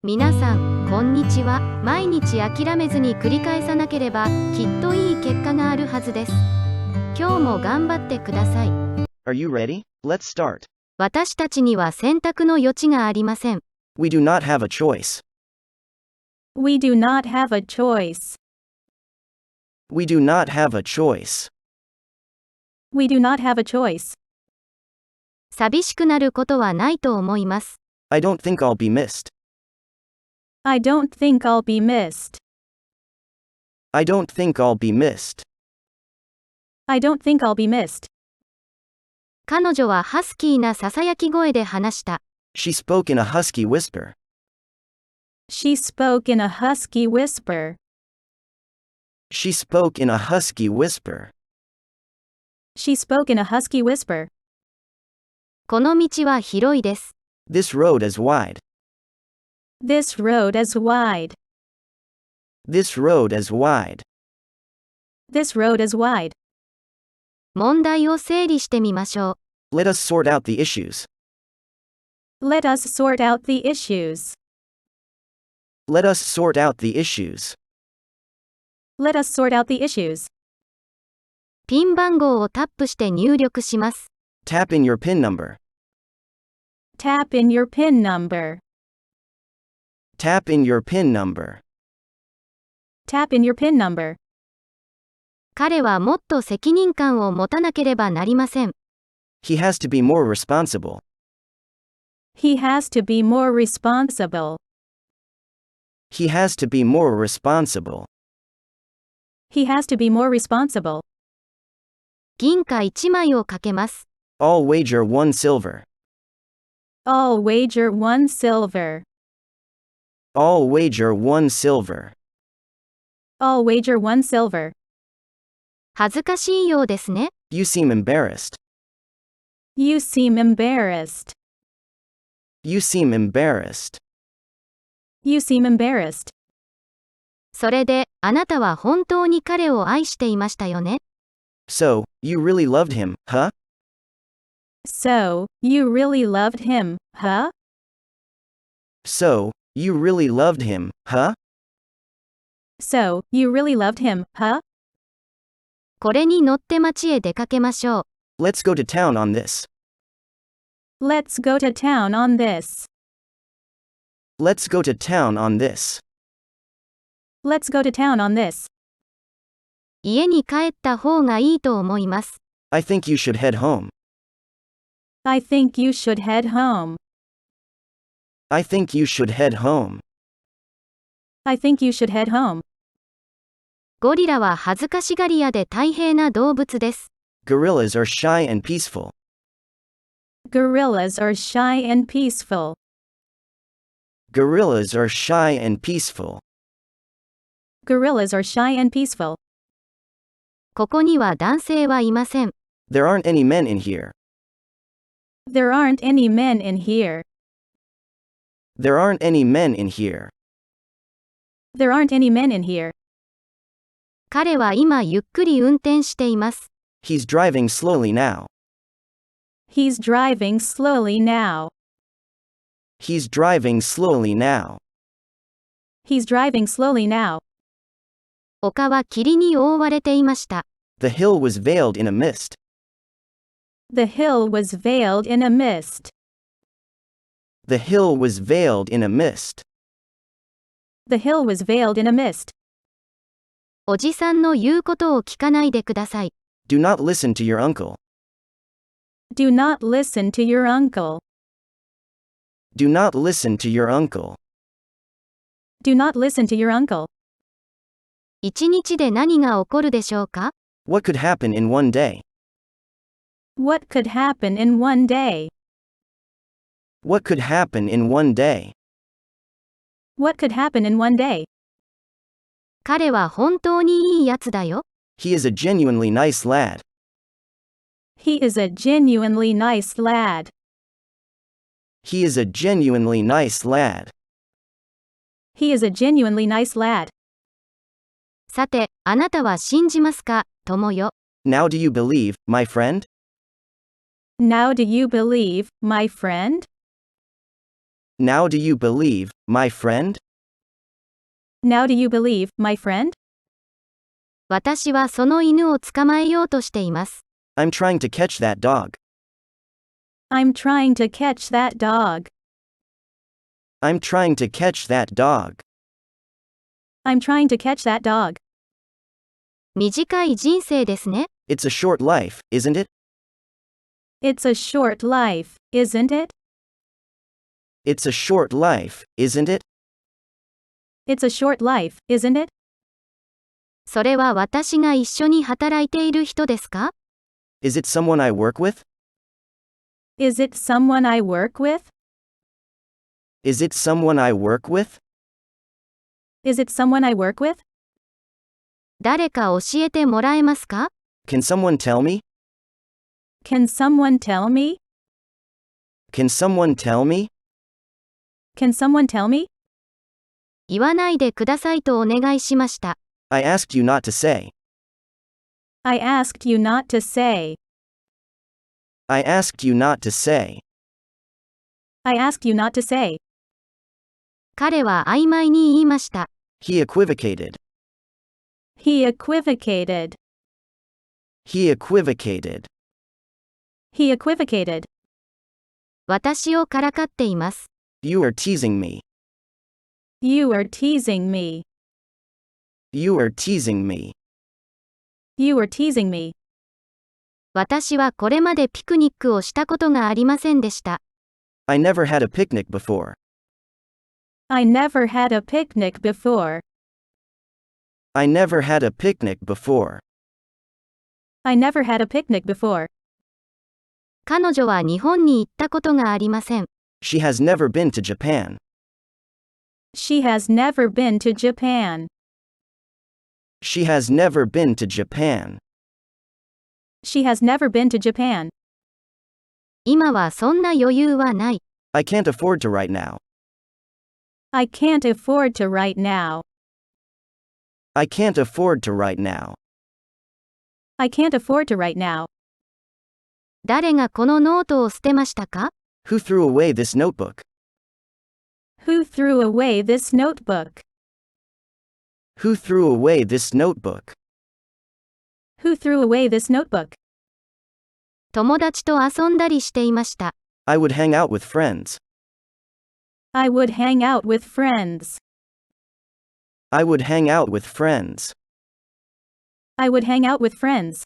皆さん、こんにちは。毎日諦めずに繰り返さなければ、きっといい結果があるはずです。今日も頑張ってください。Are you ready? Let's start. 私たちには選択の余地がありません。We do not have a choice. We do not have a choice. We do not have a choice. We do not have a choice. 寂しくなることはないと思います。I don't think I'll be missed. I don't think I'll be missed. I don't think I'll be missed. I don't think I'll be missed. 彼女はハスキーなささやき声で話した。She spoke in a husky whisper. She spoke in a husky whisper. She spoke in a husky whisper. She spoke in a husky whisper. この道は広いです。This road is wide. This road is wide. This road is wide. This road is wide. 問題を整理してみましょう。Let us sort out the issues. Let us sort out the issues. Let us sort out the issues. Let us sort out the issues. ピン番号をタップして入力します。Tap in your PIN number. Tap in your PIN number. Tap in your PIN number. Tap in your PIN number. 彼はもっと責任感を持たなければなりません。He has to be more responsible. He has to be more responsible. He has to be more responsible. He has to be more responsible. 銀貨1枚をかけます。I'll wager one silver. I'll wager one silver. I'll wager one silver. I'll wager one silver. 恥ずかしいようですね。You seem embarrassed. You seem embarrassed. You seem embarrassed. You seem embarrassed. それで、あなたは本当に彼を愛していましたよね。So, you really loved him, huh? So, you really loved him, huh? So, you really loved him, huh? So, you really loved him, huh? これに乗って街へ出かけましょう。Let's go to town on this. Let's go to town on this. Let's go to town on this. Let's go to town on this. 家に帰った方がいいと思います。I think you should head home. I think you should head home. I think you should head home. I think you should head home. ゴリラは恥ずかしがり屋で大平な動物です。Gorillas are shy and peaceful. Gorillas are shy and peaceful. Gorillas are shy and peaceful. Gorillas are shy and peaceful. ここには男性はいません。There aren't any men in here. There aren't any men in here. There aren't any men in here. There aren't any men in here. 彼は今ゆっくり運転しています。He's driving slowly now. He's driving slowly now. He's driving slowly now. He's driving slowly now. 丘は霧に覆われていました。The hill was veiled in a mist. The hill was veiled in a mist. The hill was veiled in a mist. The hill was veiled in a mist. おじさんの言うことを聞かないでください。Do not listen to your uncle. Do not listen to your uncle. Do not listen to your uncle. Do not listen to your uncle. 一日で何が起こるでしょうか？ What could happen in one day? What could happen in one day? What could happen in one day? What could happen in one day? 彼は本当にいいやつだよ。He is a genuinely nice lad. He is a genuinely nice lad. He is a genuinely nice lad. He is a genuinely nice lad. さて、あなたは信じますか、友よ。Now do you believe, my friend? Now do you believe, my friend? Now do you believe, my friend? Now do you believe, my friend? 私はその犬を捕まえようとしています。I'm trying to catch that dog. I'm trying to catch that dog. I'm trying to catch that dog. I'm trying to catch that dog. 短い人生ですね。It's a short life, isn't it? It's a short life, isn't it? It's a short life, isn't it? It's a short life, isn't it? それは私が一緒に働いている人ですか？ Is it someone I work with? Is it someone I work with? Is it someone I work with? Is it someone I work with? 誰か教えてもらえますか？ Can someone tell me? Can someone tell me? Can someone tell me? Can someone tell me? 言わないでくださいとお願いしました。I asked you not to say. I asked you not to say. I asked you not to say. I asked you not to say. 彼は曖昧に言いました。He equivocated. He equivocated. He equivocated. He equivocated. 私をからかっています。You are teasing me. You are teasing me. You are teasing me. You are teasing me. 私はこれまでピクニックをしたことがありませんでした。I never had a picnic before. I never had a picnic before. I never had a picnic before. I never had a picnic before. 彼女は日本に行ったことがありません。She has never been to Japan. She has never been to Japan. She has never been to Japan. She has never been to Japan. 今はそんな余裕はない。I can't afford to right now. I can't afford to right now. I can't afford to right now. I can't afford to right now. 誰がこのノートを捨てましたか？ Who threw away this notebook? Who threw away this notebook? Who threw away this notebook? Who threw away this notebook? 友達と遊んだりしていました。I would hang out with friends. I would hang out with friends. I would hang out with friends. I would hang out with friends.